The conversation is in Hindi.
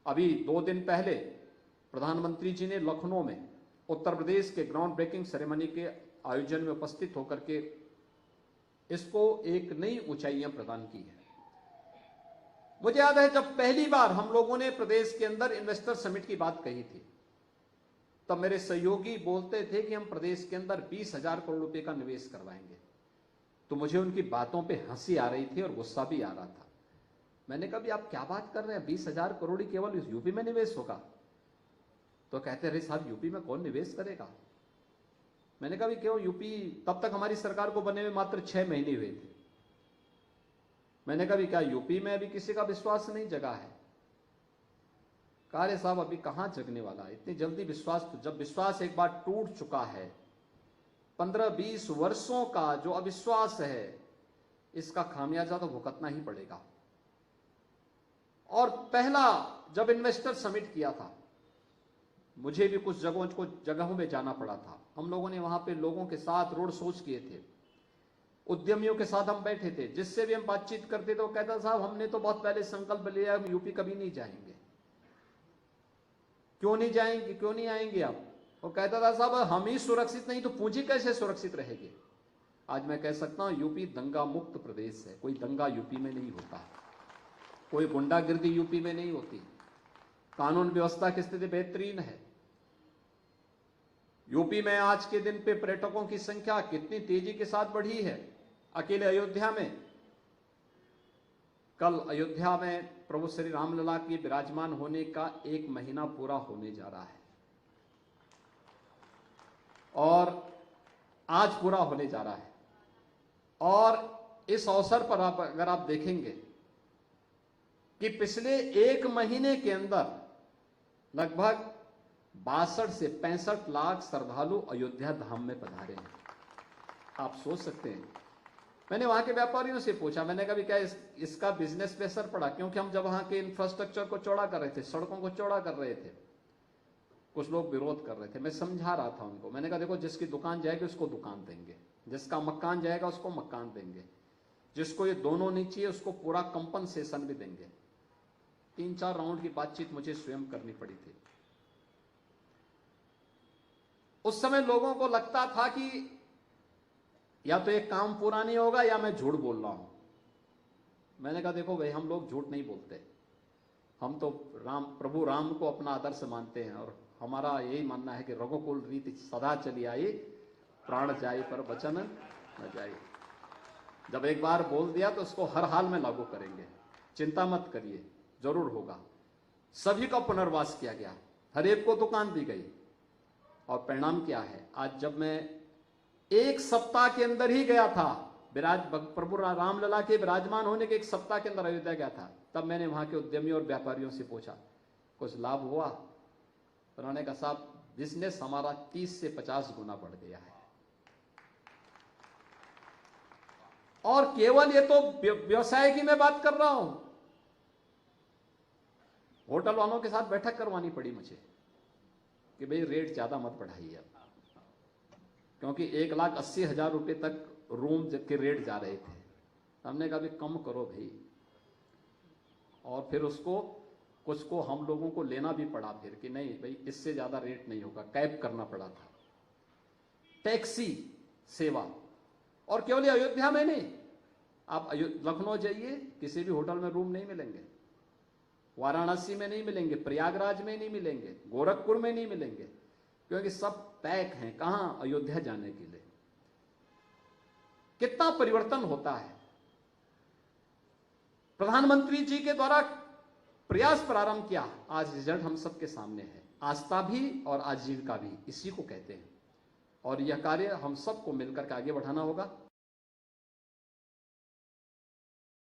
अभी 2 दिन पहले प्रधानमंत्री जी ने लखनऊ में उत्तर प्रदेश के ग्राउंड ब्रेकिंग सेरेमनी के आयोजन में उपस्थित होकर के इसको एक नई ऊंचाइयां प्रदान की है। मुझे याद है जब पहली बार हम लोगों ने प्रदेश के अंदर इन्वेस्टर समिट की बात कही थी, तब मेरे सहयोगी बोलते थे कि हम प्रदेश के अंदर 20,000 करोड़ रुपए का निवेश करवाएंगे। तो मुझे उनकी बातों पे हंसी आ रही थी और गुस्सा भी आ रहा था। मैंने कहा भी आप क्या बात कर रहे हैं, 20,000 करोड़ ही केवल यूपी में निवेश होगा? तो कहते रहे साहब यूपी में कौन निवेश करेगा। मैंने कहा भी क्यों, यूपी तब तक हमारी सरकार को बने हुए मात्र 6 महीने हुए थे। मैंने कहा भी क्या यूपी में अभी किसी का विश्वास नहीं जगा है? कहा रे साहब अभी कहां जगने वाला है, इतनी जल्दी विश्वास, तो जब विश्वास एक बार टूट चुका है, 15-20 वर्षों का जो अविश्वास है, इसका खामियाजा तो भुगतना ही पड़ेगा। और पहला जब इन्वेस्टर समिट किया था, मुझे भी कुछ जगहों में जाना पड़ा था। हम लोगों ने वहां पे लोगों के साथ रोड शोज किए थे, उद्यमियों के साथ हम बैठे थे। जिससे भी हम बातचीत करते थे वो कहता साहब हमने तो बहुत पहले संकल्प लिया, हम यूपी कभी नहीं जाएंगे। क्यों नहीं जाएंगे, क्यों नहीं आएंगे आप? वो कहता था साहब हम ही सुरक्षित नहीं तो पूंजी कैसे सुरक्षित रहेगी। आज मैं कह सकता हूं यूपी दंगा मुक्त प्रदेश है। कोई दंगा यूपी में नहीं होता, कोई गुंडागिर्दी यूपी में नहीं होती, कानून व्यवस्था की स्थिति बेहतरीन है। यूपी में आज के दिन पे पर्यटकों की संख्या कितनी तेजी के साथ बढ़ी है। अकेले अयोध्या में, कल अयोध्या में प्रभु श्री रामलला के विराजमान होने का 1 महीना पूरा होने जा रहा है और आज पूरा होने जा रहा है। और इस अवसर पर अगर आप देखेंगे कि पिछले 1 महीने के अंदर लगभग 62 से 65 लाख श्रद्धालु अयोध्या धाम में पधारे हैं। आप सोच सकते हैं। मैंने वहां के व्यापारियों से पूछा, मैंने कहा क्या इसका बिजनेस पे असर पड़ा? क्योंकि हम जब वहां के इंफ्रास्ट्रक्चर को चौड़ा कर रहे थे, सड़कों को चौड़ा कर रहे थे, कुछ लोग विरोध कर रहे थे। मैं समझा रहा था उनको, मैंने कहा देखो जिसकी दुकान जाएगी उसको दुकान देंगे, जिसका मकान जाएगा उसको मकान देंगे, जिसको ये दोनों नहीं चाहिए उसको पूरा कंपनसेशन भी देंगे। 3-4 राउंड की बातचीत मुझे स्वयं करनी पड़ी थी। उस समय लोगों को लगता था कि या तो एक काम पूरा नहीं होगा या मैं झूठ बोल रहा हूं। मैंने कहा देखो भाई हम लोग झूठ नहीं बोलते, हम तो प्रभु राम को अपना आदर्श मानते हैं और हमारा यही मानना है कि रघुकुल रीति सदा चली आई, प्राण जाए पर वचन न जाए। जब एक बार बोल दिया तो उसको हर हाल में लागू करेंगे, चिंता मत करिए, जरूर होगा। सभी का पुनर्वास किया गया, हर एक को दुकान दी गई और परिणाम क्या है? आज जब मैं 1 सप्ताह के अंदर ही गया था, प्रभु रामलला के विराजमान होने के 1 सप्ताह के अंदर अयोध्या गया था, तब मैंने वहां के उद्यमियों और व्यापारियों से पूछा कुछ लाभ हुआ? उन्होंने कहा साहब बिजनेस हमारा 30 से 50 गुना बढ़ गया है। और केवल ये तो व्यवसाय की मैं बात कर रहा हूं, होटल वालों के साथ बैठक करवानी पड़ी मुझे कि भाई रेट ज्यादा मत बढ़ाइए, क्योंकि 1,80,000 रुपए तक रूम के रेट जा रहे थे। हमने कहा भी कम करो भाई, और फिर उसको कुछ को हम लोगों को लेना भी पड़ा फिर कि नहीं भाई इससे ज्यादा रेट नहीं होगा, कैप करना पड़ा था। टैक्सी सेवा, और केवल अयोध्या में नहीं, आप लखनऊ जाइए किसी भी होटल में रूम नहीं मिलेंगे, वाराणसी में नहीं मिलेंगे, प्रयागराज में नहीं मिलेंगे, गोरखपुर में नहीं मिलेंगे, क्योंकि सब पैक हैं। कहां? अयोध्या जाने के लिए। कितना परिवर्तन होता है। प्रधानमंत्री जी के द्वारा प्रयास प्रारंभ किया, आज रिजल्ट हम सबके सामने है। आस्था भी और आजीविका भी इसी को कहते हैं, और यह कार्य हम सबको मिलकर के आगे बढ़ाना होगा।